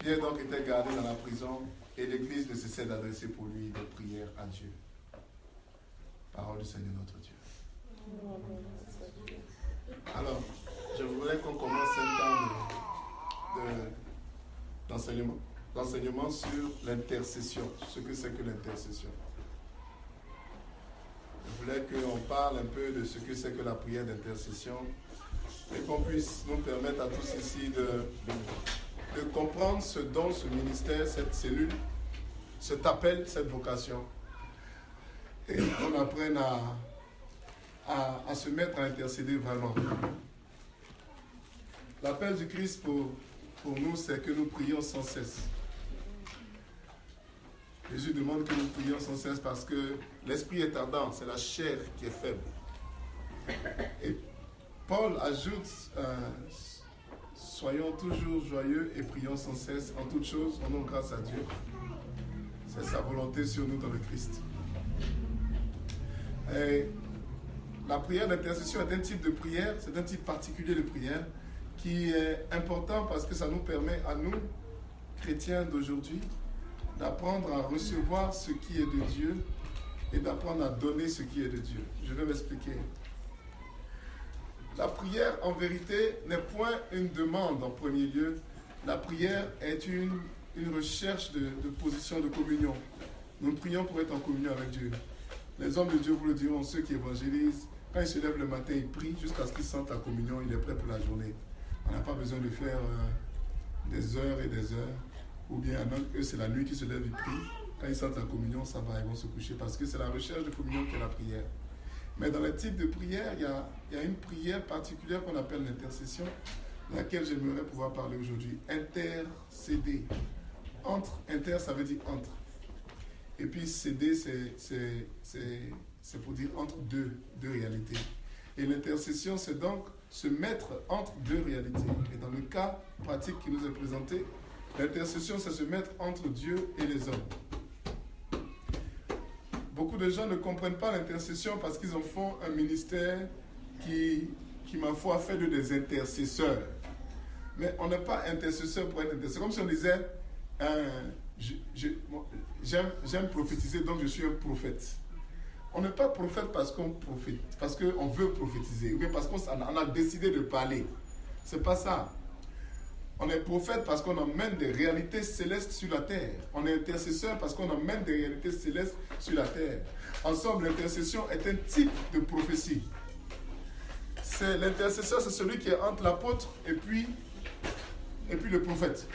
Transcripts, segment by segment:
Pierre donc était gardé dans la prison et l'Église ne cessait d'adresser pour lui des prières à Dieu. Parole du Seigneur notre Dieu. Alors, je voudrais qu'on commence un temps d'enseignement sur l'intercession, ce que c'est que l'intercession. Je voulais qu'on parle un peu de ce que c'est que la prière d'intercession et qu'on puisse nous permettre à tous ici de comprendre ce don, ce ministère, cette cellule, cet appel, cette vocation. Et qu'on apprenne à se mettre à intercéder vraiment. L'appel du Christ pour nous, c'est que nous prions sans cesse. Jésus demande que nous prions sans cesse parce que l'esprit est ardent, c'est la chair qui est faible. Et Paul ajoute, soyons toujours joyeux et prions sans cesse en toutes choses, rendons grâce à Dieu. C'est sa volonté sur nous dans le Christ. Et la prière d'intercession est un type de prière, c'est un type particulier de prière qui est important parce que ça nous permet à nous, chrétiens d'aujourd'hui, d'apprendre à recevoir ce qui est de Dieu et d'apprendre à donner ce qui est de Dieu. Je vais m'expliquer. La prière, en vérité, n'est point une demande en premier lieu. La prière est une recherche de position de communion. Nous prions pour être en communion avec Dieu. Les hommes de Dieu vous le diront, ceux qui évangélisent, quand ils se lèvent le matin, ils prient jusqu'à ce qu'ils sentent la communion, il est prêt pour la journée. On n'a pas besoin de faire des heures et des heures. Ou bien, eux, c'est la nuit qu'ils se lèvent, ils prient. Quand ils sentent la communion, ça va, ils vont se coucher. Parce que c'est la recherche de communion qui est la prière. Mais dans le type de prière, il y a une prière particulière qu'on appelle l'intercession, de laquelle j'aimerais pouvoir parler aujourd'hui. Intercéder. Inter, ça veut dire entre. Et puis céder, c'est pour dire entre deux réalités. Et l'intercession, c'est donc se mettre entre deux réalités. Et dans le cas pratique qui nous est présenté, l'intercession, c'est se mettre entre Dieu et les hommes. Beaucoup de gens ne comprennent pas l'intercession parce qu'ils en font un ministère qui ma foi, fait d'eux des intercesseurs. Mais on n'est pas intercesseur pour être intercesseur. Comme si on disait, j'aime prophétiser, donc je suis un prophète. On n'est pas prophète parce qu'on veut prophétiser, ou bien parce qu'on a décidé de parler. C'est pas ça. On est prophète parce qu'on emmène des réalités célestes sur la terre. On est intercesseur parce qu'on emmène des réalités célestes sur la terre. Ensemble, l'intercession est un type de prophétie. L'intercesseur, c'est celui qui est entre l'apôtre et puis le prophète.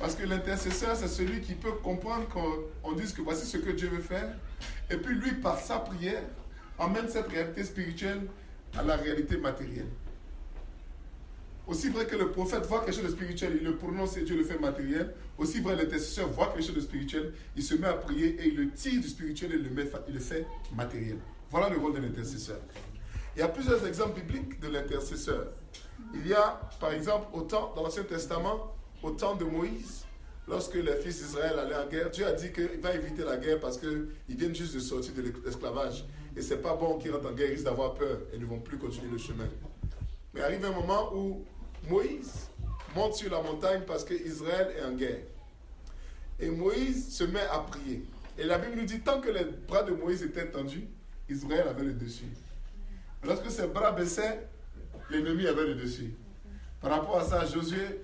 Parce que l'intercesseur, c'est celui qui peut comprendre qu'on dise que voici ce que Dieu veut faire. Et puis lui, par sa prière, emmène cette réalité spirituelle à la réalité matérielle. Aussi vrai que le prophète voit quelque chose de spirituel, il le prononce et Dieu le fait matériel. Aussi vrai l'intercesseur voit quelque chose de spirituel, il se met à prier et il le tire du spirituel et il le fait matériel. Voilà le rôle de l'intercesseur. Il y a plusieurs exemples bibliques de l'intercesseur. Il y a, par exemple, dans l'Ancien Testament, au temps de Moïse, lorsque les fils d'Israël allaient en guerre, Dieu a dit qu'il va éviter la guerre parce qu'ils viennent juste de sortir de l'esclavage. Et c'est pas bon qu'ils rentrent en guerre, ils risquent d'avoir peur et ne vont plus continuer le chemin. Mais arrive un moment où Moïse monte sur la montagne parce qu'Israël est en guerre. Et Moïse se met à prier. Et la Bible nous dit, tant que les bras de Moïse étaient tendus, Israël avait le dessus. Lorsque ses bras baissaient, l'ennemi avait le dessus. Par rapport à ça, Josué,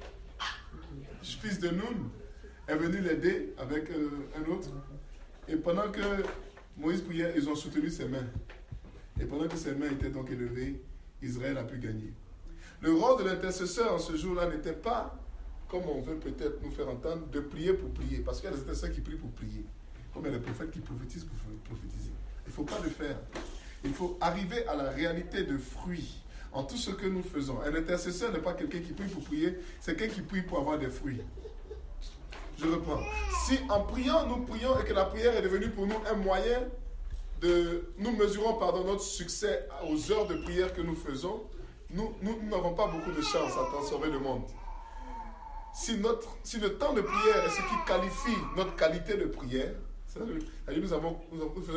fils de Nun, est venu l'aider avec un autre. Et pendant que Moïse priait, ils ont soutenu ses mains. Et pendant que ses mains étaient donc élevées, Israël a pu gagner. Le rôle de l'intercesseur en ce jour-là n'était pas, comme on veut peut-être nous faire entendre, de prier pour prier. Parce qu'il y a des intercesseurs qui prient pour prier. Comme il y a des prophètes qui prophétisent pour prophétiser. Il ne faut pas le faire. Il faut arriver à la réalité de fruits en tout ce que nous faisons. Un intercesseur n'est pas quelqu'un qui prie pour prier, c'est quelqu'un qui prie pour avoir des fruits. Je reprends. Si en priant, nous prions et que la prière est devenue pour nous un moyen nous mesurons notre succès aux heures de prière que nous faisons, nous n'avons pas beaucoup de chance à transformer le monde. Si le temps de prière est ce qui qualifie notre qualité de prière, nous faisons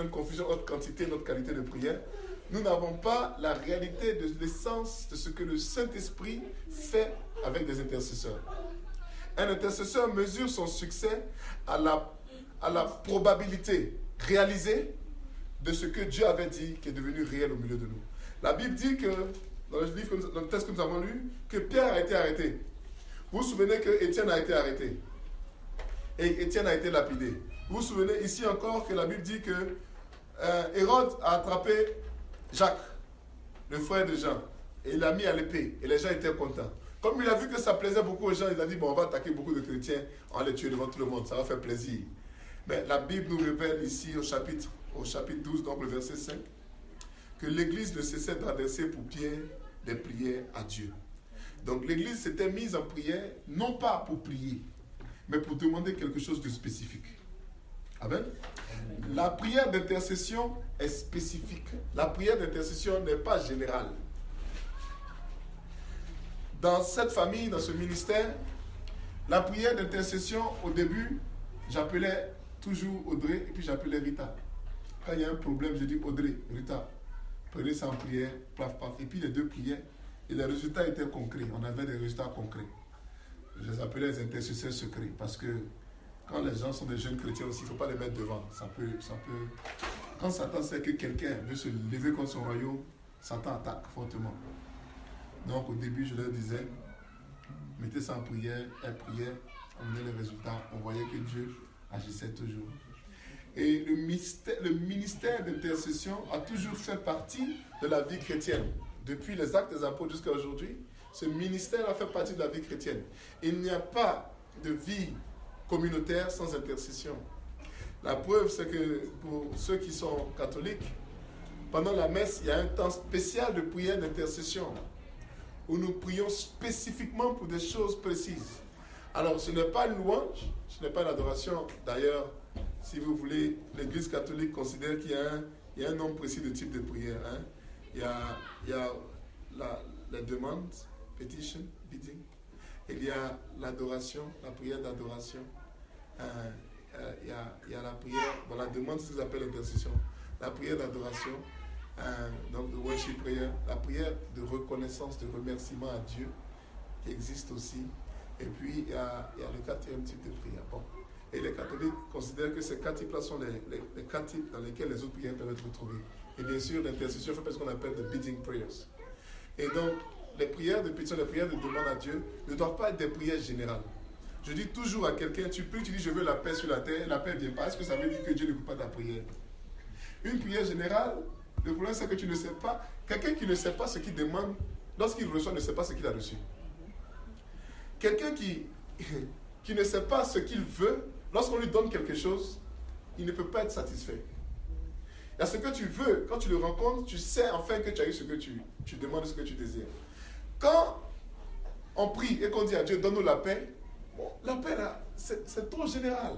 une confusion entre quantité et notre qualité de prière, nous n'avons pas la réalité de l'essence de ce que le Saint-Esprit fait avec des intercesseurs. Un intercesseur mesure son succès à la probabilité réalisée de ce que Dieu avait dit qui est devenu réel au milieu de nous. La Bible dit que, dans le texte que nous avons lu, que Pierre a été arrêté. Vous vous souvenez que Étienne a été arrêté. Et Étienne a été lapidé. Vous vous souvenez ici encore que la Bible dit que Hérode a attrapé Jacques, le frère de Jean, et il l'a mis à l'épée. Et les gens étaient contents. Comme il a vu que ça plaisait beaucoup aux gens, il a dit, bon, on va attaquer beaucoup de chrétiens, on va les tuer devant tout le monde, ça va faire plaisir. Mais la Bible nous révèle ici au chapitre 12, donc le verset 5, que l'Église ne cessait d'adresser pour Pierre des prières à Dieu. Donc l'Église s'était mise en prière, non pas pour prier, mais pour demander quelque chose de spécifique. Amen. La prière d'intercession est spécifique. La prière d'intercession n'est pas générale. Dans cette famille, dans ce ministère, la prière d'intercession, au début, j'appelais toujours Audrey et puis j'appelais Rita. Quand il y a un problème, je dis Audrey, Rita, prenez ça en prière, paf, paf. Et puis les deux priaient et les résultats étaient concrets. On avait des résultats concrets. Je les appelais les intercesseurs secrets parce que quand les gens sont des jeunes chrétiens aussi, il ne faut pas les mettre devant. Ça peut... Quand Satan sait que quelqu'un veut se lever contre son royaume, Satan attaque fortement. Donc au début, je leur disais, mettez ça en prière, elles priaient, on donnait les résultats, on voyait que Dieu agissait toujours. Et le ministère d'intercession a toujours fait partie de la vie chrétienne. Depuis les Actes des Apôtres jusqu'à aujourd'hui, ce ministère a fait partie de la vie chrétienne. Il n'y a pas de vie communautaire sans intercession. La preuve, c'est que pour ceux qui sont catholiques, pendant la messe, il y a un temps spécial de prière d'intercession où nous prions spécifiquement pour des choses précises. Alors, ce n'est pas une louange, ce n'est pas l'adoration. D'ailleurs, si vous voulez, l'Église catholique considère qu'il y a un nombre précis de types de prières. Hein. Il y a la demande, petition, bidding. Il y a l'adoration, la prière d'adoration. Il y a la prière, bon, la demande, c'est ce qu'ils appellent l'intercession. La prière d'adoration, donc le worship prayer. La prière de reconnaissance, de remerciement à Dieu, qui existe aussi. Et puis, il y a le quatrième type de prière. Bon. Et les catholiques considèrent que ces quatre types-là sont les quatre types dans lesquels les autres prières peuvent être retrouvées. Et bien sûr, l'intercession fait ce qu'on appelle des bidding prayers. Et donc, les prières de pétition, les prières de demande à Dieu ne doivent pas être des prières générales. Je dis toujours à quelqu'un, tu dis je veux la paix sur la terre, la paix ne vient pas. Est-ce que ça veut dire que Dieu n'écoute pas ta prière? Une prière générale, le problème c'est que tu ne sais pas. Quelqu'un qui ne sait pas ce qu'il demande, lorsqu'il reçoit, ne sait pas ce qu'il a reçu. Quelqu'un qui ne sait pas ce qu'il veut, lorsqu'on lui donne quelque chose, il ne peut pas être satisfait. Il y a ce que tu veux, quand tu le rencontres, tu sais enfin que tu as eu ce que tu demandes, ce que tu désires. Quand on prie et qu'on dit à Dieu, donne-nous la paix, bon, la paix là, c'est trop général.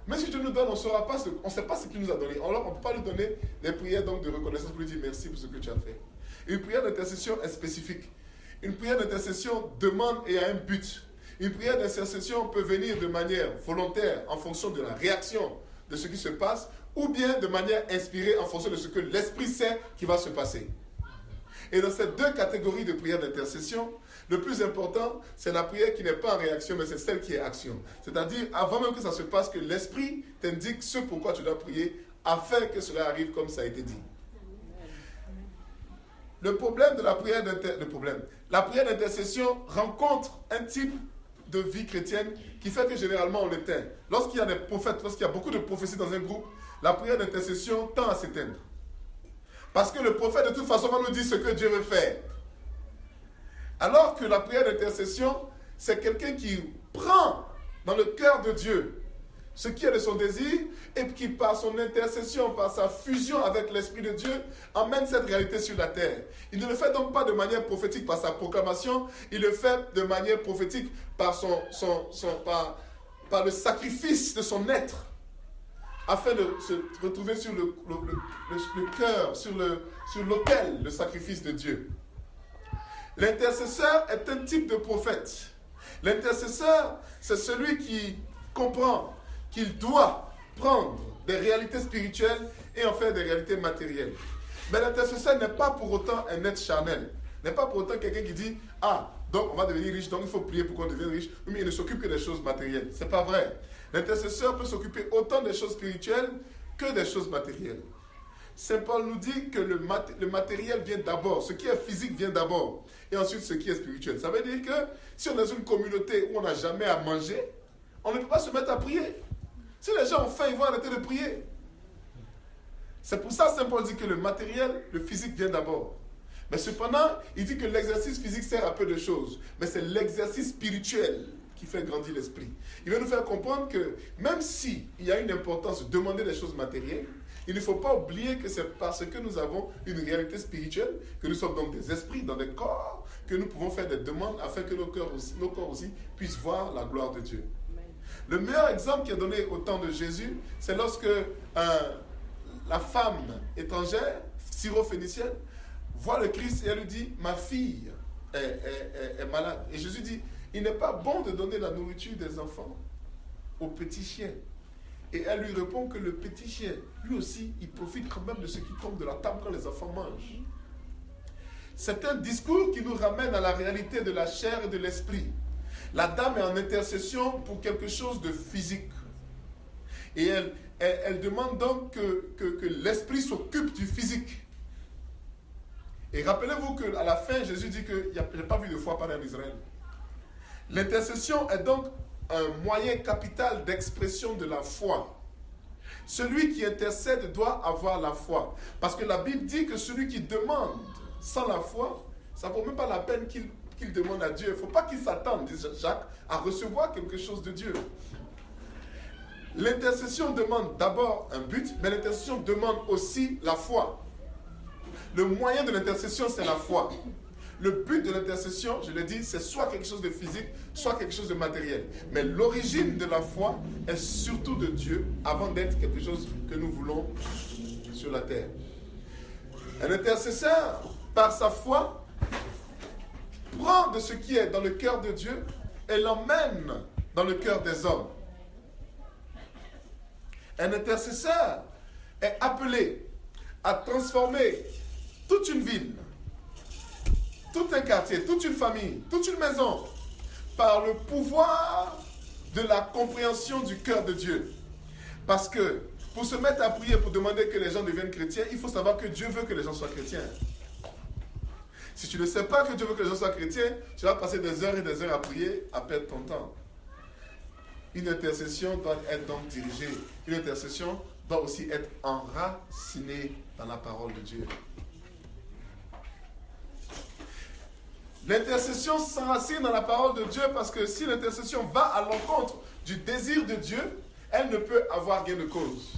Mais si Dieu nous donne, on ne sait pas ce qu'il nous a donné. Alors on ne peut pas lui donner des prières donc, de reconnaissance pour lui dire merci pour ce que tu as fait. Et une prière d'intercession est spécifique. Une prière d'intercession demande et a un but. Une prière d'intercession peut venir de manière volontaire en fonction de la réaction de ce qui se passe ou bien de manière inspirée en fonction de ce que l'Esprit sait qui va se passer. Et dans ces deux catégories de prière d'intercession, le plus important, c'est la prière qui n'est pas en réaction, mais c'est celle qui est action. C'est-à-dire, avant même que ça se passe, que l'Esprit t'indique ce pourquoi tu dois prier, afin que cela arrive comme ça a été dit. Le problème de la prière d'intercession rencontre un type de vie chrétienne qui fait que généralement on l'éteint. Lorsqu'il y a des prophètes, lorsqu'il y a beaucoup de prophéties dans un groupe, la prière d'intercession tend à s'éteindre. Parce que le prophète de toute façon va nous dire ce que Dieu veut faire. Alors que la prière d'intercession, c'est quelqu'un qui prend dans le cœur de Dieu ce qui est de son désir et qui par son intercession, par sa fusion avec l'Esprit de Dieu, emmène cette réalité sur la terre. Il ne le fait donc pas de manière prophétique par sa proclamation, il le fait de manière prophétique par, par le sacrifice de son être, afin de se retrouver sur le cœur, sur l'autel, le sacrifice de Dieu. L'intercesseur est un type de prophète. L'intercesseur, c'est celui qui comprend qu'il doit prendre des réalités spirituelles et en faire des réalités matérielles. Mais l'intercesseur n'est pas pour autant un être charnel. N'est pas pour autant quelqu'un qui dit « Ah, donc on va devenir riche, donc il faut prier pour qu'on devienne riche. Mais il ne s'occupe que des choses matérielles. Ce n'est pas vrai. L'intercesseur peut s'occuper autant des choses spirituelles que des choses matérielles. Saint Paul nous dit que le matériel vient d'abord, ce qui est physique vient d'abord, et ensuite ce qui est spirituel. Ça veut dire que si on est dans une communauté où on n'a jamais à manger, on ne peut pas se mettre à prier. Si les gens ont faim, ils vont arrêter de prier. C'est pour ça que Saint Paul dit que le matériel, le physique vient d'abord. Mais cependant, il dit que l'exercice physique sert à peu de choses, mais c'est l'exercice spirituel qui fait grandir l'esprit. Il veut nous faire comprendre que même s'il y a une importance de demander des choses matérielles, il ne faut pas oublier que c'est parce que nous avons une réalité spirituelle, que nous sommes donc des esprits dans des corps, que nous pouvons faire des demandes afin que nos corps aussi puissent voir la gloire de Dieu. Le meilleur exemple qui est donné au temps de Jésus, c'est lorsque la femme étrangère, syro-phénicienne, voit le Christ et elle lui dit « Ma fille est malade ». Et Jésus dit « Il n'est pas bon de donner la nourriture des enfants aux petits chiens ». Et elle lui répond que le petit chien, lui aussi, il profite quand même de ce qui tombe de la table quand les enfants mangent. C'est un discours qui nous ramène à la réalité de la chair et de l'esprit. La dame est en intercession pour quelque chose de physique. Et elle demande donc que l'esprit s'occupe du physique. Et rappelez-vous qu'à la fin, Jésus dit qu'il n'y a pas vu de foi pendant en Israël. L'intercession est donc un moyen capital d'expression de la foi. Celui qui intercède doit avoir la foi. Parce que la Bible dit que celui qui demande sans la foi, ça ne vaut même pas la peine qu'il demande à Dieu. Il ne faut pas qu'il s'attende, dit Jacques, à recevoir quelque chose de Dieu. L'intercession demande d'abord un but, mais l'intercession demande aussi la foi. Le moyen de l'intercession, c'est la foi. Le but de l'intercession, je l'ai dit, c'est soit quelque chose de physique, soit quelque chose de matériel. Mais l'origine de la foi est surtout de Dieu, avant d'être quelque chose que nous voulons sur la terre. Un intercesseur, par sa foi, prend de ce qui est dans le cœur de Dieu et l'emmène dans le cœur des hommes. Un intercesseur est appelé à transformer toute une ville, tout un quartier, toute une famille, toute une maison, par le pouvoir de la compréhension du cœur de Dieu. Parce que pour se mettre à prier, pour demander que les gens deviennent chrétiens, il faut savoir que Dieu veut que les gens soient chrétiens. Si tu ne sais pas que Dieu veut que les gens soient chrétiens, tu vas passer des heures et des heures à prier, à perdre ton temps. Une intercession doit être donc dirigée. Une intercession doit aussi être enracinée dans la parole de Dieu. L'intercession s'enracine dans la parole de Dieu parce que si l'intercession va à l'encontre du désir de Dieu, elle ne peut avoir gain de cause.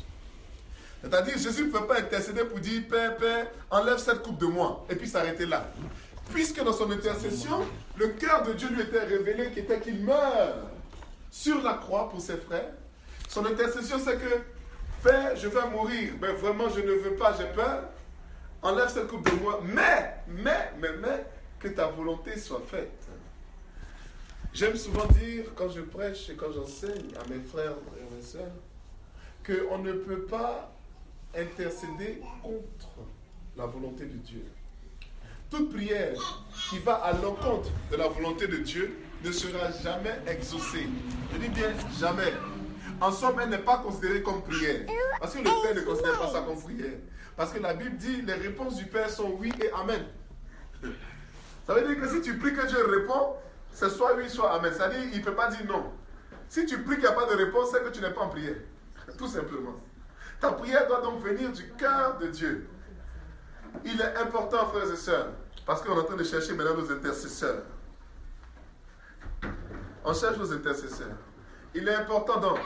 C'est-à-dire, Jésus ne peut pas intercéder pour dire « Père, Père, enlève cette coupe de moi » et puis s'arrêter là. Puisque dans son intercession, le cœur de Dieu lui était révélé qui était qu'il meurt sur la croix pour ses frères. Son intercession, c'est que « Père, je vais mourir, mais vraiment je ne veux pas, j'ai peur. Enlève cette coupe de moi, mais, que ta volonté soit faite. » J'aime souvent dire, quand je prêche et quand j'enseigne à mes frères et mes sœurs, qu'on ne peut pas intercéder contre la volonté de Dieu. Toute prière qui va à l'encontre de la volonté de Dieu ne sera jamais exaucée. Je dis bien jamais. En somme, elle n'est pas considérée comme prière. Parce que le Père ne considère pas ça comme prière. Parce que la Bible dit les réponses du Père sont oui et amen. Ça veut dire que si tu pries que Dieu répond, c'est soit oui, soit amen. C'est-à-dire qu'il ne peut pas dire non. Si tu pries qu'il n'y a pas de réponse, c'est que tu n'es pas en prière. Tout simplement. Ta prière doit donc venir du cœur de Dieu. Il est important, frères et sœurs, parce qu'on est en train de chercher maintenant nos intercesseurs. On cherche nos intercesseurs. Il est important donc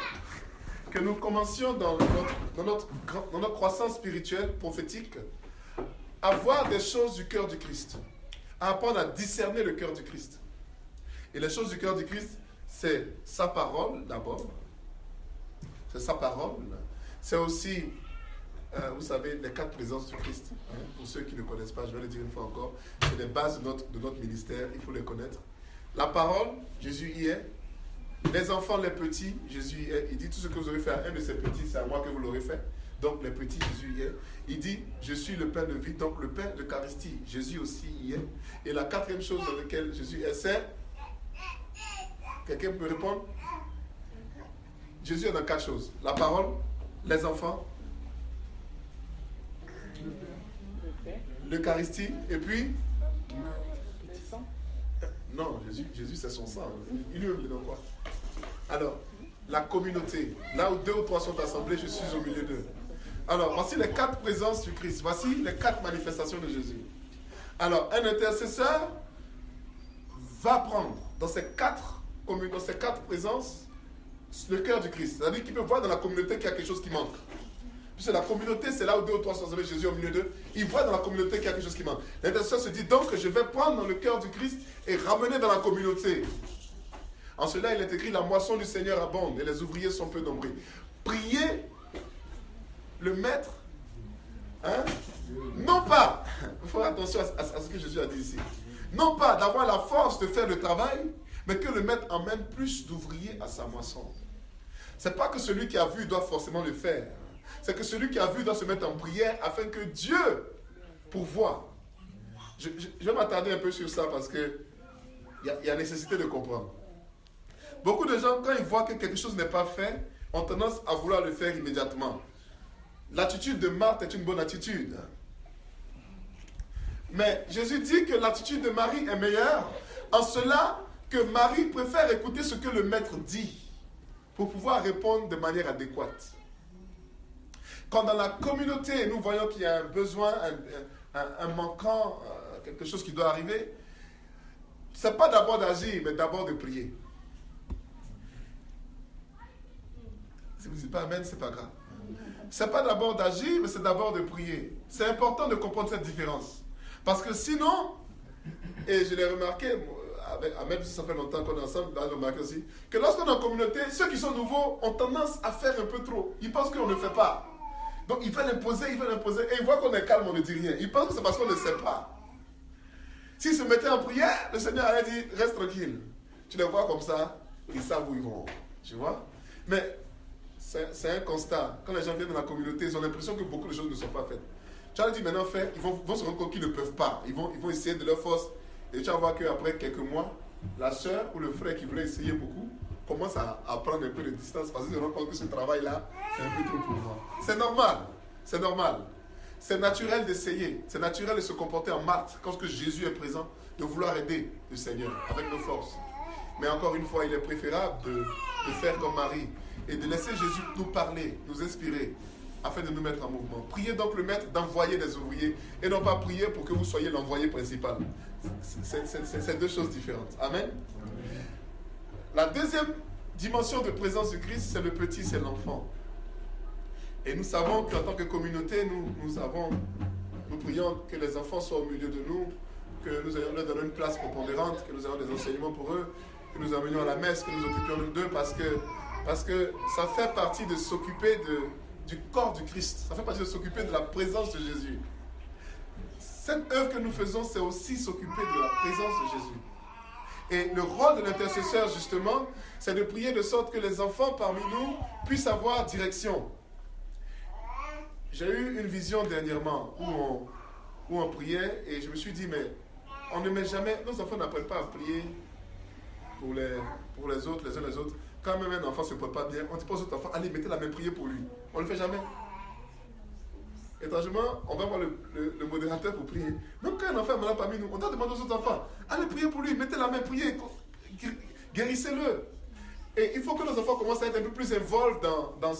que nous commencions dans notre croissance spirituelle, prophétique, à voir des choses du cœur du Christ, à apprendre à discerner le cœur du Christ. Et les choses du cœur du Christ, c'est sa parole d'abord. C'est sa parole. C'est aussi, vous savez, les 4 présences du Christ. Pour ceux qui ne connaissent pas, je vais le dire une fois encore, c'est les bases de notre ministère, il faut les connaître. La parole, Jésus y est. Les enfants, les petits, Jésus y est. Il dit tout ce que vous aurez fait à un de ces petits, c'est à moi que vous l'aurez fait. donc les petits, Jésus y est. Il dit, je suis le pain de vie, donc le pain d'Eucharistie, Jésus aussi y est. Et la quatrième chose dans laquelle Jésus est, c'est... Quelqu'un peut répondre? Jésus est dans 4 choses. La parole, les enfants, l'Eucharistie, et puis... Non, Jésus c'est son sang. Il lui est dans quoi? Alors, la communauté. Là où 2 ou 3 sont assemblés, je suis au milieu d'eux. Alors, voici les 4 présences du Christ. Voici les 4 manifestations de Jésus. Alors, un intercesseur va prendre dans ces 4 présences le cœur du Christ. C'est-à-dire qu'il peut voir dans la communauté qu'il y a quelque chose qui manque. Puisque la communauté, c'est là où 2 ou 3 sont assemblés, Jésus au milieu d'eux. Il voit dans la communauté qu'il y a quelque chose qui manque. L'intercesseur se dit donc que je vais prendre dans le cœur du Christ et ramener dans la communauté. En cela, il est écrit, la moisson du Seigneur abonde et les ouvriers sont peu nombreux. Priez le maître, hein? Non pas, il faut faire attention à ce que Jésus a dit ici, non pas d'avoir la force de faire le travail, mais que le maître emmène plus d'ouvriers à sa moisson. C'est pas que celui qui a vu doit forcément le faire, c'est que celui qui a vu doit se mettre en prière afin que Dieu pourvoie. Je vais m'attarder un peu sur ça parce que il y a nécessité de comprendre. Beaucoup de gens, quand ils voient que quelque chose n'est pas fait, ont tendance à vouloir le faire immédiatement. L'attitude de Marthe est une bonne attitude. Mais Jésus dit que l'attitude de Marie est meilleure en cela que Marie préfère écouter ce que le maître dit pour pouvoir répondre de manière adéquate. Quand dans la communauté, nous voyons qu'il y a un besoin, un manquant, quelque chose qui doit arriver, ce n'est pas d'abord d'agir, mais d'abord de prier. Si vous ne dites pas Amen, ce n'est pas grave. Ce n'est pas d'abord d'agir, mais c'est d'abord de prier. C'est important de comprendre cette différence. Parce que sinon, et je l'ai remarqué, même si ça fait longtemps qu'on est ensemble, là, j'ai remarqué aussi, que lorsqu'on est en communauté, ceux qui sont nouveaux ont tendance à faire un peu trop. Ils pensent qu'on ne fait pas. Donc ils veulent imposer, et ils voient qu'on est calme, on ne dit rien. Ils pensent que c'est parce qu'on ne sait pas. S'ils se mettaient en prière, le Seigneur allait dire, reste tranquille. Tu les vois comme ça, ils savent où ils vont. Tu vois? Mais c'est un constat. Quand les gens viennent dans la communauté, ils ont l'impression que beaucoup de choses ne sont pas faites. Tu as dit maintenant fait, ils vont se rendre compte qu'ils ne peuvent pas. Ils vont essayer de leur force. Et tu vas voir qu'après quelques mois, la soeur ou le frère qui voulait essayer beaucoup commence à prendre un peu de distance parce qu'ils se rendent compte que ce travail-là, c'est un peu trop pour moi. C'est normal. C'est normal. C'est naturel d'essayer. C'est naturel de se comporter en Marthe quand Jésus est présent, de vouloir aider le Seigneur avec nos forces. Mais encore une fois, il est préférable de faire comme Marie et de laisser Jésus nous parler, nous inspirer, afin de nous mettre en mouvement. Priez donc le maître d'envoyer des ouvriers et non pas prier pour que vous soyez l'envoyé principal. C'est 2 choses différentes. Amen. La deuxième dimension de présence du Christ, c'est le petit, c'est l'enfant. Et nous savons qu'en tant que communauté, nous prions que les enfants soient au milieu de nous, que nous ayons leur donner une place prépondérante, que nous ayons des enseignements pour eux, que nous amenions à la messe, que nous occupions d'eux, parce que ça fait partie de s'occuper du corps du Christ. Ça fait partie de s'occuper de la présence de Jésus. Cette œuvre que nous faisons, c'est aussi s'occuper de la présence de Jésus. Et le rôle de l'intercesseur, justement, c'est de prier de sorte que les enfants parmi nous puissent avoir direction. J'ai eu une vision dernièrement où on priait et je me suis dit, mais on ne met jamais, nos enfants n'apprennent pas à prier pour les autres, les uns les autres. Quand même un enfant ne se porte pas bien, on dit pas aux autres enfants, allez, mettez la main, priez pour lui. On ne le fait jamais. Étrangement, on va voir le modérateur pour prier. Donc quand un enfant est malade parmi nous, on doit demander aux autres enfants, allez, priez pour lui, mettez la main, priez, guérissez-le. Et il faut que nos enfants commencent à être un peu plus involvés dans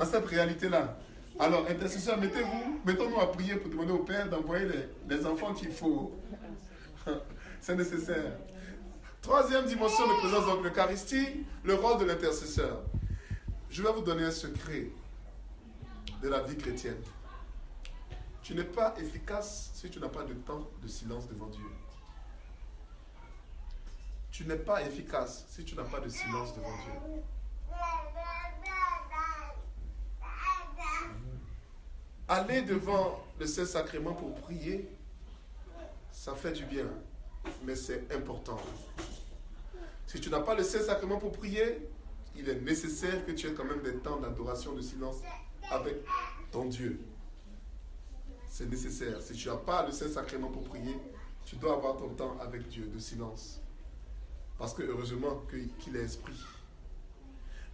cette réalité-là. Alors, intercesseurs, mettons-nous à prier pour demander au Père d'envoyer les enfants qu'il faut. C'est nécessaire. Troisième dimension de présence, donc l'Eucharistie, le rôle de l'intercesseur. Je vais vous donner un secret de la vie chrétienne. Tu n'es pas efficace si tu n'as pas de temps de silence devant Dieu. Tu n'es pas efficace si tu n'as pas de silence devant Dieu. Aller devant le Saint-Sacrement pour prier, ça fait du bien, mais c'est important. Si tu n'as pas le Saint-Sacrement pour prier, il est nécessaire que tu aies quand même des temps d'adoration, de silence avec ton Dieu. C'est nécessaire. Si tu n'as pas le Saint-Sacrement pour prier, tu dois avoir ton temps avec Dieu de silence. Parce que heureusement qu'il est esprit.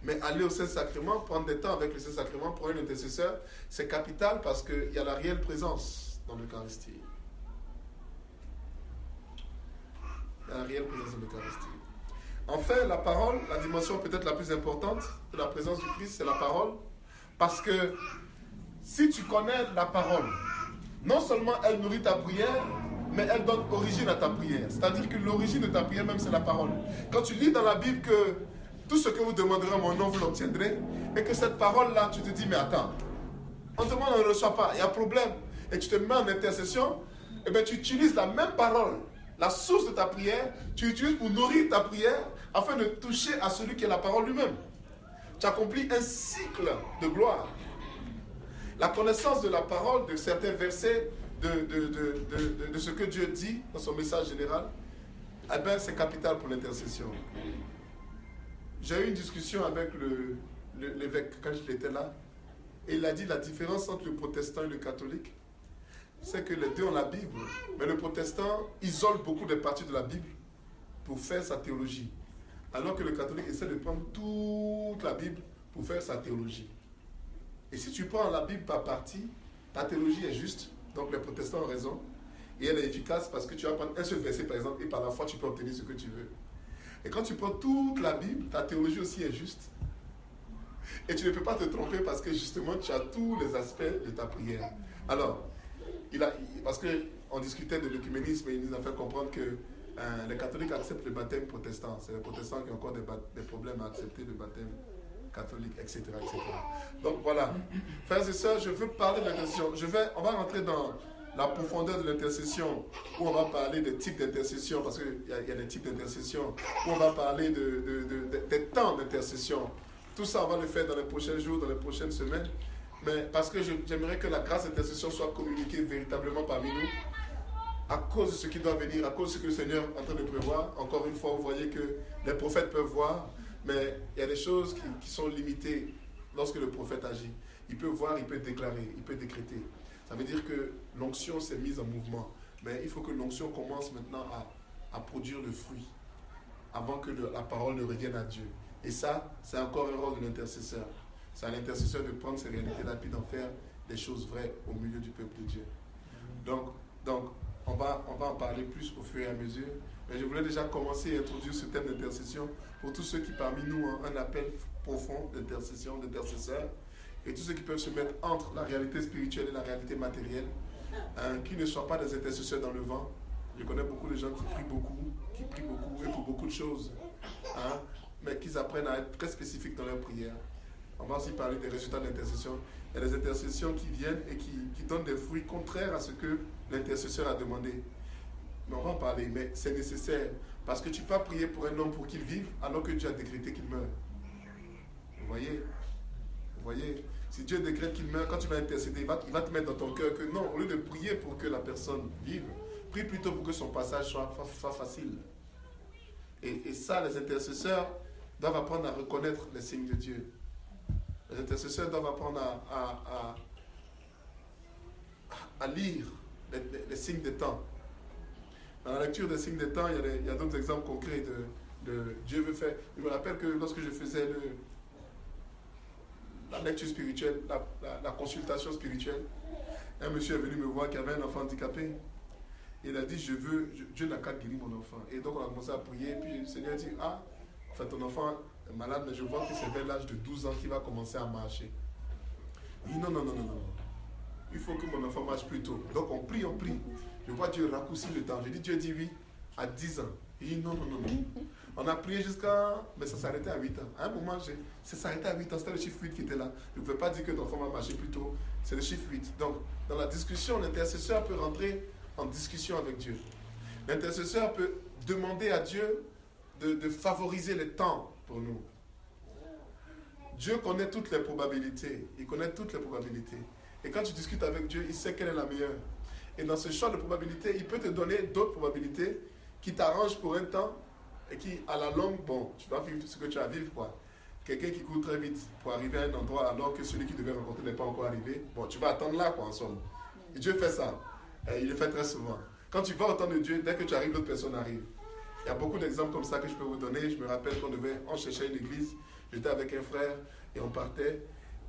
Mais aller au Saint-Sacrement, prendre des temps avec le Saint-Sacrement pour un intercesseur, c'est capital parce qu'il y a la réelle présence dans l'Eucharistie. Il y a la réelle présence dans l'Eucharistie. Enfin, la parole, la dimension peut-être la plus importante de la présence du Christ, c'est la parole. Parce que si tu connais la parole, non seulement elle nourrit ta prière, mais elle donne origine à ta prière. C'est-à-dire que l'origine de ta prière même, c'est la parole. Quand tu lis dans la Bible que tout ce que vous demanderez en mon nom, vous l'obtiendrez, et que cette parole-là, tu te dis, mais attends, on te demande, on ne reçoit pas, il y a un problème, et tu te mets en intercession, et bien tu utilises la même parole, la source de ta prière, tu utilises pour nourrir ta prière, afin de toucher à celui qui est la parole lui-même. Tu accomplis un cycle de gloire. La connaissance de la parole, de certains versets, de ce que Dieu dit dans son message général, eh bien, c'est capital pour l'intercession. J'ai eu une discussion avec l'évêque quand j'étais là, et il a dit la différence entre le protestant et le catholique, c'est que les deux ont la Bible, mais le protestant isole beaucoup de parties de la Bible pour faire sa théologie, alors que le catholique essaie de prendre toute la Bible pour faire sa théologie. Et si tu prends la Bible par partie, ta théologie est juste, donc les protestants ont raison, et elle est efficace parce que tu vas prendre un seul verset par exemple, et par la foi tu peux obtenir ce que tu veux. Et quand tu prends toute la Bible, ta théologie aussi est juste. Et tu ne peux pas te tromper parce que justement tu as tous les aspects de ta prière. Alors, parce qu'on discutait de l'œcuménisme et il nous a fait comprendre que les catholiques acceptent le baptême protestant. C'est les protestants qui ont encore des problèmes à accepter le baptême catholique, etc., etc. Donc voilà. Frères et sœurs, je veux parler de l'intercession. On va rentrer dans la profondeur de l'intercession, où on va parler des types d'intercession, parce qu'il y a des types d'intercession, où on va parler des temps d'intercession. Tout ça, on va le faire dans les prochains jours, dans les prochaines semaines. Mais parce que j'aimerais que la grâce d'intercession soit communiquée véritablement parmi nous, à cause de ce qui doit venir, à cause de ce que le Seigneur est en train de prévoir. Encore une fois, vous voyez que les prophètes peuvent voir, mais il y a des choses qui sont limitées lorsque le prophète agit. Il peut voir, il peut déclarer, il peut décréter. Ça veut dire que l'onction s'est mise en mouvement. Mais il faut que l'onction commence maintenant à produire le fruit avant que la parole ne revienne à Dieu. Et ça, c'est encore un rôle de l'intercesseur. C'est à l'intercesseur de prendre ces réalités-là et d'en faire des choses vraies au milieu du peuple de Dieu. Donc on va en parler plus au fur et à mesure. Mais je voulais déjà commencer à introduire ce thème d'intercession pour tous ceux qui parmi nous ont un appel profond d'intercession, d'intercesseur. Et tous ceux qui peuvent se mettre entre la réalité spirituelle et la réalité matérielle, qui ne soient pas des intercesseurs dans le vent. Je connais beaucoup de gens qui prient beaucoup et pour beaucoup de choses, mais qu'ils apprennent à être très spécifiques dans leur prière. On va aussi parler des résultats de l'intercession. Il y a des intercessions qui viennent et qui donnent des fruits contraires à ce que l'intercesseur a demandé. Mais on va en parler, mais c'est nécessaire, parce que tu ne peux pas prier pour un homme pour qu'il vive alors que Dieu a décrété qu'il meure. Vous voyez, si Dieu décrète qu'il meurt, quand tu vas intercéder, il va te mettre dans ton cœur que non, au lieu de prier pour que la personne vive, prie plutôt pour que son passage soit facile. Et ça, les intercesseurs doivent apprendre à reconnaître les signes de Dieu. Les intercesseurs doivent apprendre à lire les signes des temps. Dans la lecture des signes des temps, il y a d'autres exemples concrets de Dieu veut faire. Je me rappelle que lorsque je faisais la lecture spirituelle, la consultation spirituelle, un monsieur est venu me voir qui avait un enfant handicapé. Il a dit, Dieu n'a qu'à guérir mon enfant. Et donc on a commencé à prier, et puis le Seigneur a dit, en fait ton enfant est malade, mais je vois que c'est vers l'âge de 12 ans qu'il va commencer à marcher. Il dit, non. Il faut que mon enfant marche plus tôt. Donc on prie. Je vois Dieu raccourcir le temps. Je dis, Dieu dit oui, à 10 ans. Il dit, non. On a prié mais ça s'arrêtait à 8 ans. À un moment, ça s'arrêtait à 8 ans, c'était le chiffre 8 qui était là. Je ne pouvais pas dire que l'enfant va marcher plus tôt. C'est le chiffre 8. Donc, dans la discussion, l'intercesseur peut rentrer en discussion avec Dieu. L'intercesseur peut demander à Dieu de favoriser les temps pour nous. Dieu connaît toutes les probabilités. Il connaît toutes les probabilités. Et quand tu discutes avec Dieu, il sait quelle est la meilleure. Et dans ce choix de probabilités, il peut te donner d'autres probabilités qui t'arrangent pour un temps et qui, à la longue, tu vas vivre ce que tu as à vivre, quoi. quelqu'un qui court très vite pour arriver à un endroit alors que celui qui devait rencontrer n'est pas encore arrivé, bon, tu vas attendre là, quoi, en somme. Et Dieu fait ça. Et il le fait très souvent. Quand tu vas au temps de Dieu, dès que tu arrives, l'autre personne arrive. Il y a beaucoup d'exemples comme ça que je peux vous donner. Je me rappelle on cherchait une église, j'étais avec un frère et on partait.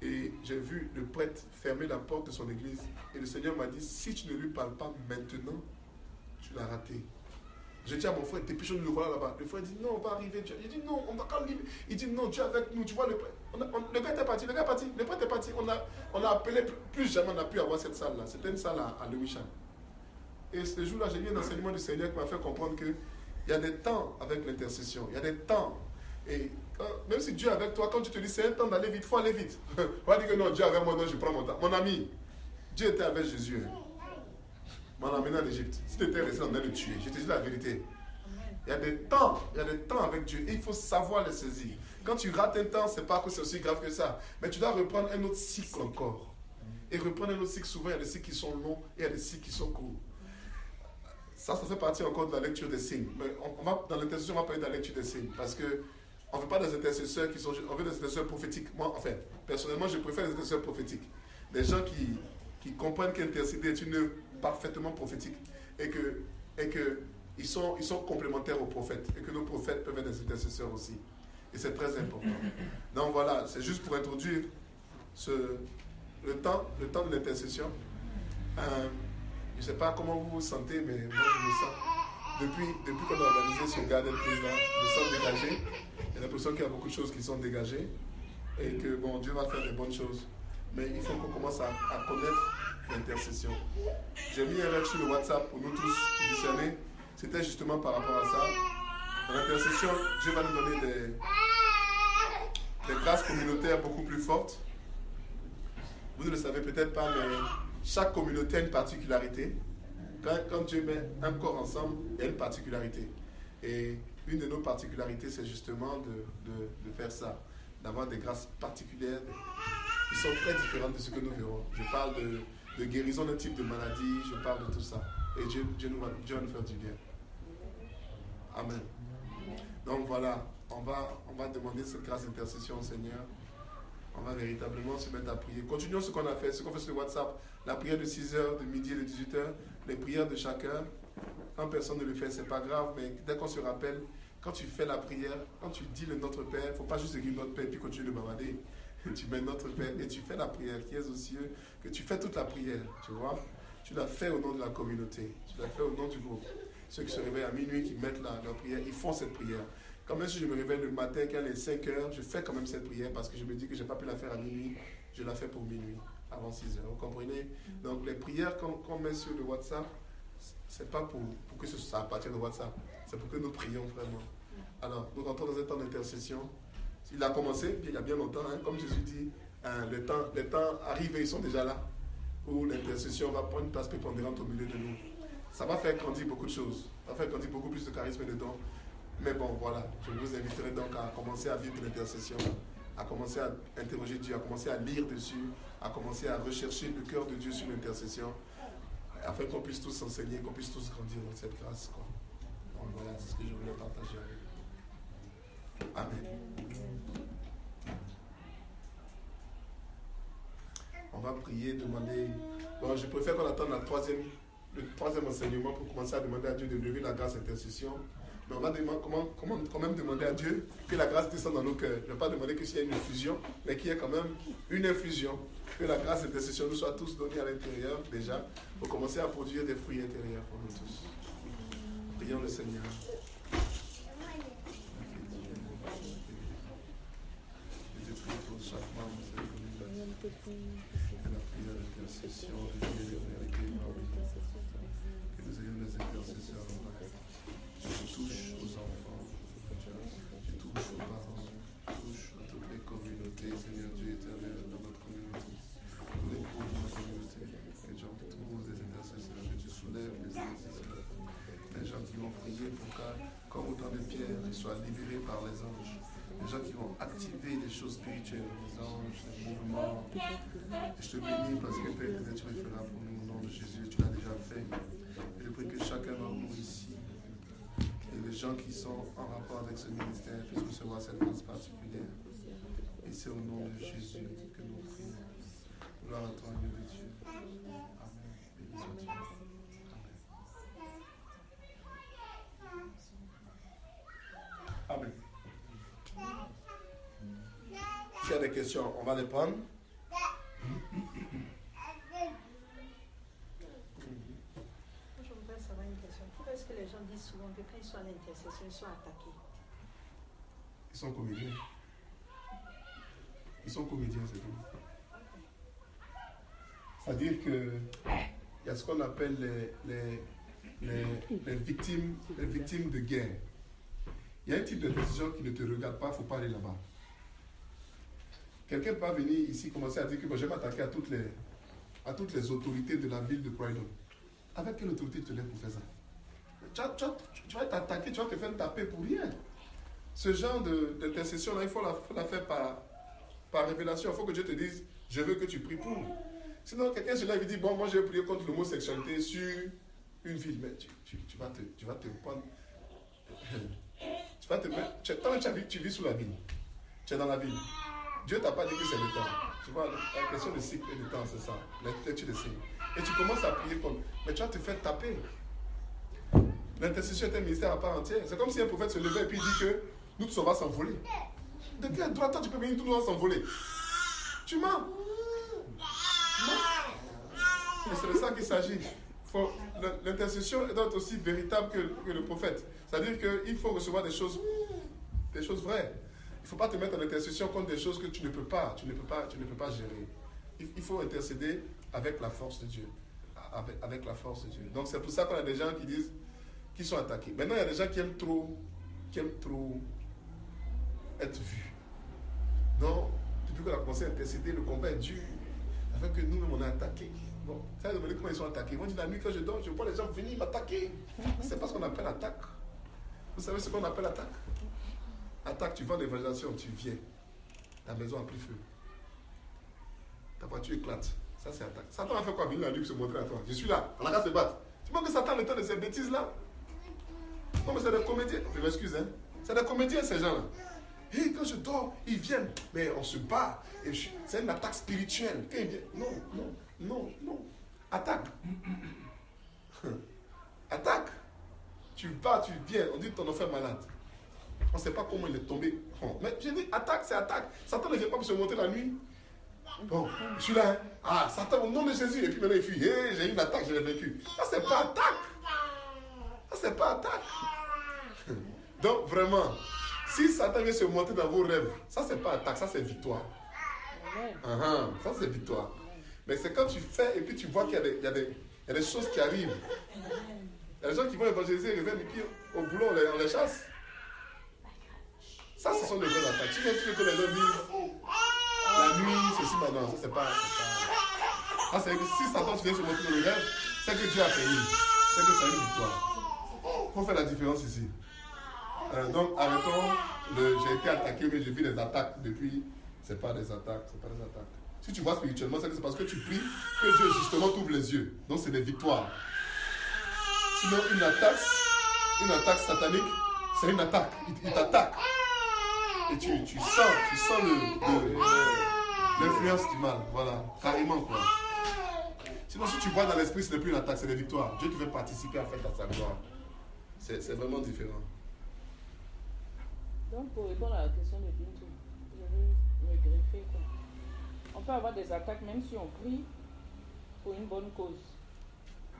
Et j'ai vu le prêtre fermer la porte de son église. Et le Seigneur m'a dit, si tu ne lui parles pas maintenant, tu l'as raté. J'ai dit à mon frère, dépêchons de le voir là-bas. Le frère dit, non, on va arriver. Il dit, non, on va quand arriver. Il dit, non, Dieu est avec nous. Tu vois, le gars était parti, le prêtre est parti. On a appelé, plus jamais on n'a pu avoir cette salle-là. C'était une salle à Lewisham. Et ce jour-là, j'ai eu un enseignement du Seigneur qui m'a fait comprendre qu'il y a des temps avec l'intercession. Il y a des temps. Et même si Dieu est avec toi, quand tu te dis c'est un temps d'aller vite, il faut aller vite. On va dire que non, Dieu est avec moi, donc je prends mon temps. Mon ami, Dieu était avec Jésus. On l'a amené en Égypte. Si tu étais resté, on allait le tuer. Je te dis la vérité. Il y a des temps avec Dieu et il faut savoir les saisir. Quand tu rates un temps, c'est pas que c'est aussi grave que ça. Mais tu dois reprendre un autre cycle encore. Et reprendre un autre cycle, souvent, il y a des cycles qui sont longs et il y a des cycles qui sont courts. Ça fait partie encore de la lecture des signes. Mais dans l'intercession, on va parler de la lecture des signes. Parce que on ne veut pas des intercesseurs qui sont... On veut des intercesseurs prophétiques. Moi, enfin, personnellement, je préfère les intercesseurs prophétiques. Des gens qui comprennent qu'intercéder est une œuvre parfaitement prophétique. Et que ils sont complémentaires aux prophètes. Et que nos prophètes peuvent être des intercesseurs aussi. Et c'est très important. Donc voilà, c'est juste pour introduire le temps de l'intercession. Je ne sais pas comment vous vous sentez, mais moi je me sens... Depuis qu'on a organisé ce Garden Place là, je me sens dégagé. J'ai l'impression qu'il y a beaucoup de choses qui sont dégagées. Et que bon, Dieu va faire des bonnes choses. Mais il faut qu'on commence à connaître l'intercession. J'ai mis un rêve sur le WhatsApp pour nous tous discerner. C'était justement par rapport à ça. Dans l'intercession, Dieu va nous donner des grâces communautaires beaucoup plus fortes. Vous ne le savez peut-être pas, mais chaque communauté a une particularité. Quand Dieu met un corps ensemble, il y a une particularité. Et une de nos particularités, c'est justement de faire ça, d'avoir des grâces particulières qui sont très différentes de ce que nous verrons. Je parle de guérison d'un type de maladie, je parle de tout ça. Et Dieu va nous faire du bien. Amen. Donc voilà, on va demander cette grâce d'intercession au Seigneur. On va véritablement se mettre à prier. Continuons ce qu'on a fait, ce qu'on fait sur le WhatsApp. La prière de 6h, de midi et de 18h. Les prières de chacun. Quand personne ne le fait, c'est pas grave, mais dès qu'on se rappelle, quand tu fais la prière, quand tu dis le Notre Père, il ne faut pas juste écrire Notre Père et puis continuer de bavarder. Tu mets Notre Père et tu fais la prière qui est aux cieux, que tu fais toute la prière, tu vois. Tu l'as fait au nom de la communauté, tu l'as fait au nom du groupe. Ceux qui se réveillent à minuit, qui mettent leur prière, ils font cette prière. Quand même si je me réveille le matin, quand il est 5 heures, je fais quand même cette prière parce que je me dis que je n'ai pas pu la faire à minuit, je la fais pour minuit, avant 6 heures. Vous comprenez? Donc les prières qu'on met sur le WhatsApp, c'est pas pour que ça appartienne au WhatsApp, c'est pour que nous prions vraiment. Alors, nous rentrons dans un temps d'intercession. Il a commencé il y a bien longtemps, hein, comme Jésus dit, les temps arrivent et ils sont déjà là, où l'intercession va prendre une place prépondérante au milieu de nous. Ça va faire grandir beaucoup de choses, ça va faire grandir beaucoup plus de charisme et de dons. Mais bon, voilà, je vous inviterai donc à commencer à vivre de l'intercession, à commencer à interroger Dieu, à commencer à lire dessus, à commencer à rechercher le cœur de Dieu sur l'intercession, afin qu'on puisse tous s'enseigner, qu'on puisse tous grandir dans cette grâce, quoi. Donc voilà, c'est ce que je voulais partager avec vous. Amen. On va prier, demander... Bon, je préfère qu'on attende le troisième enseignement pour commencer à demander à Dieu de lever la grâce d'intercession. Mais on va quand même demander à Dieu que la grâce descende dans nos cœurs. Je ne vais pas demander que s'il y a une infusion, mais qu'il y ait quand même une infusion. Que la grâce d'intercession nous soit tous donnée à l'intérieur déjà, pour commencer à produire des fruits intérieurs pour nous tous. Prions le Seigneur. Je te prie pour chaque membre de cette communauté. La prière d'intercession, de Dieu, de vérité, que nous ayons des intercesseurs. Tu touches aux enfants, tu touches aux parents, tu touches à toutes les communautés, Seigneur Dieu éternel, dans notre communauté. Tous les groupes de notre communauté, les gens qui trouvent des intercesseurs, que tu soulèves les intercesseurs. Les gens qui vont prier pour que, comme autant de pierres, ils soient libérés par les anges. Les gens qui vont activer les choses spirituelles, les anges, les mouvements. Et je te bénis parce que Père, tu le feras pour nous au nom de Jésus, tu l'as déjà fait. Et je prie que chacun d'entre nous ici, et les gens qui sont en rapport avec ce ministère puissent recevoir cette grâce particulière. Et c'est au nom de Jésus que nous prions. Gloire à toi, Dieu de Dieu. Amen. Béni sois-tu. Amen. S'il y a des questions, on va les prendre. Je voudrais savoir une question. Pourquoi est-ce que les gens disent souvent que quand ils sont à l'intercession, ils sont attaqués? Ils sont comédiens. Ils sont comédiens, c'est tout. C'est-à-dire que il y a ce qu'on appelle les victimes de guerre. Il y a un type de décision qui ne te regarde pas, il ne faut pas aller là-bas. Quelqu'un peut venir ici commencer à dire que bon, je vais m'attaquer à toutes les autorités de la ville de Croydon. Avec quelle autorité tu te lèves pour faire ça? Tu vas t'attaquer, tu vas te faire taper pour rien. Ce genre d'intercession-là, il faut la faire par révélation. Il faut que Dieu te dise, je veux que tu pries pour. Sinon, quelqu'un se lève et dit, bon, moi je vais prier contre l'homosexualité sur une ville. Mais tu vas te prendre... Tu vas te mettre... Tu vis sous la ville. Tu es dans la ville. Dieu t'a pas dit que c'est le temps. Tu vois, la question de cycle et de temps, c'est ça. L'étude de cycle. Et tu commences à prier contre. Mais tu vas te faire taper. L'intercession est un ministère à part entière. C'est comme si un prophète se levait et puis dit que nous tous on va s'envoler. De quel droit tu peux venir, tout le monde s'envoler? Tu mens. Mais c'est de ça qu'il s'agit. L'intercession doit être aussi véritable que le prophète. C'est-à-dire qu'il faut recevoir des choses vraies. Il ne faut pas te mettre en intercession contre des choses que tu ne peux pas gérer. Il faut intercéder avec la force de Dieu. Avec la force de Dieu. Donc c'est pour ça qu'on a des gens qui disent qu'ils sont attaqués. Maintenant, il y a des gens qui aiment trop être vus. Donc, depuis qu'on a commencé à intercéder, le combat est dur. Afin que nous-mêmes, on est attaqués. Bon, ça va demander comment ils sont attaqués. Ils vont dire la nuit quand je dors, je vois les gens venir m'attaquer. C'est pas ce qu'on appelle attaque. Vous savez ce qu'on appelle attaque? Attaque, tu vends l'évangélisation, tu viens. Ta maison a pris feu. Ta voiture éclate. Ça, c'est attaque. Satan a fait quoi? Venir la nuit pour se montrer à toi. Je suis là, on a qu'à se battre. Tu vois que Satan a le temps de ces bêtises-là? Non, mais c'est des comédiens. Je m'excuse, hein. C'est des comédiens, ces gens-là. Et quand je dors, ils viennent. Mais on se bat. C'est une attaque spirituelle. Quand ils viennent, non. Attaque. Attaque. Tu vas, tu viens. On dit ton enfant est malade. On ne sait pas comment il est tombé. Mais j'ai dit, attaque, c'est attaque. Satan ne vient pas pour se monter la nuit. Bon, je suis là. Hein. Ah, Satan, au nom de Jésus. Et puis maintenant, il fuit. Hey, j'ai eu une attaque, je l'ai vécu. Ça, c'est pas attaque. Ça, c'est pas attaque. Donc, vraiment, si Satan vient se monter dans vos rêves, ça, c'est pas attaque, ça, c'est victoire. Ça, c'est victoire. Mais c'est quand tu fais et puis tu vois qu'il y a des choses qui arrivent. Il y a des gens qui vont évangéliser, ils reviennent et puis au boulot, on les chasse. Ça, ce sont des vraies attaques. Si tu veux que les gens disent la nuit, ceci, maintenant, ça, c'est pas. Ça, c'est que si Satan vient se monter dans le rêve, c'est que Dieu a payé. C'est que tu as une victoire. Il faut faire la différence ici. Donc, arrêtons. J'ai été attaqué, mais j'ai vu des attaques depuis. Ce n'est pas des attaques. Si tu vois spirituellement, c'est parce que tu pries que Dieu, justement, t'ouvre les yeux. Donc, c'est des victoires. Sinon, une attaque satanique, c'est une attaque. Il t'attaque. Et tu sens l'influence du mal. Voilà, carrément, quoi. Sinon, si tu vois dans l'esprit, ce n'est plus une attaque, c'est des victoires. Dieu qui veut participer en fait à sa gloire. C'est vraiment différent. Donc, pour répondre à la question de Bintou, je veux me greffer, quoi. On peut avoir des attaques même si on prie pour une bonne cause.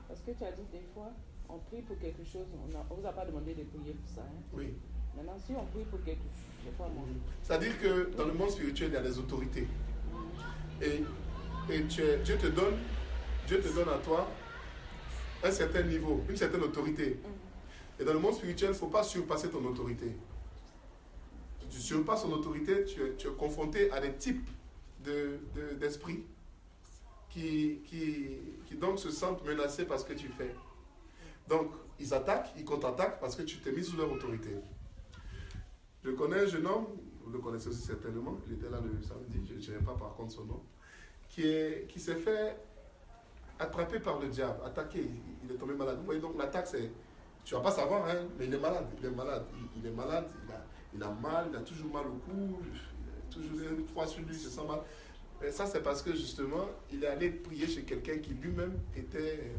Parce que tu as dit des fois, on prie pour quelque chose, on ne vous a pas demandé de prier pour ça. Hein? Oui. Maintenant, si on prie pour quelque chose, je sais pas moi. C'est-à-dire que dans le monde spirituel, il y a des autorités. Et Dieu te donne à toi un certain niveau, une certaine autorité. Et dans le monde spirituel, il ne faut pas surpasser ton autorité. Si tu surpasses ton autorité, tu es confronté à des types d'esprits qui donc se sentent menacés par ce que tu fais. Donc, ils attaquent, ils contre-attaquent parce que tu t'es mis sous leur autorité. Je connais un jeune homme, vous le connaissez aussi certainement, il était là le samedi, je ne dirai pas par contre son nom, qui s'est fait attraper par le diable, attaqué, il est tombé malade. Vous voyez, donc l'attaque, c'est, tu ne vas pas savoir, hein, mais il est malade, il a mal, il a toujours mal au cou, toujours une fois sur lui, il se sent mal. Mais ça, c'est parce que justement, il est allé prier chez quelqu'un qui lui-même était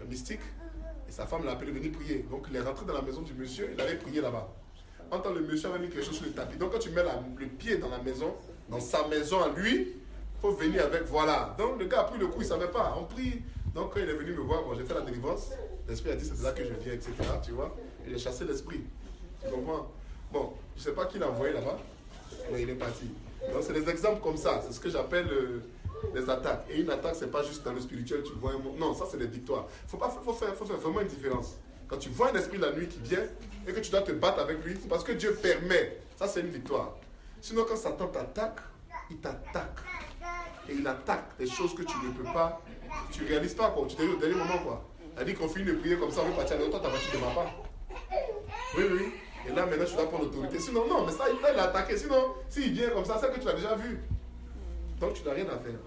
mystique. Et sa femme l'a appelé venir prier. Donc il est rentré dans la maison du monsieur, il allait prier là-bas. En tant que le monsieur avait mis quelque chose sur le tapis. Donc quand tu mets le pied dans la maison, dans sa maison à lui, il faut venir avec, voilà. Donc le gars a pris le coup, il ne savait pas. On prie. Donc quand il est venu me voir, bon, j'ai fait la délivrance. L'esprit a dit c'est de là que je viens, etc. Tu vois. Il a chassé l'esprit. Tu comprends? Bon, je ne sais pas qui l'a envoyé là-bas, mais il est parti. Donc c'est des exemples comme ça. C'est ce que j'appelle des attaques. Et une attaque, ce n'est pas juste dans le spirituel, tu vois un mot. Non, ça c'est des victoires. Il faut faire vraiment une différence. Quand tu vois un esprit la nuit qui vient et que tu dois te battre avec lui, c'est parce que Dieu permet. Ça c'est une victoire. Sinon quand Satan t'attaque, il t'attaque. Et il attaque des choses que tu ne peux pas, tu ne réalises pas quoi. Tu te dis au dernier moment quoi. Elle dit qu'on finit de prier comme ça, on veut partir avec toi, t'as battu de ma part. Oui, oui. Et là maintenant tu dois prendre l'autorité. Sinon, non, mais ça il a attaqué. Sinon, s'il vient comme ça, c'est que tu l'as déjà vu. Donc tu n'as rien à faire.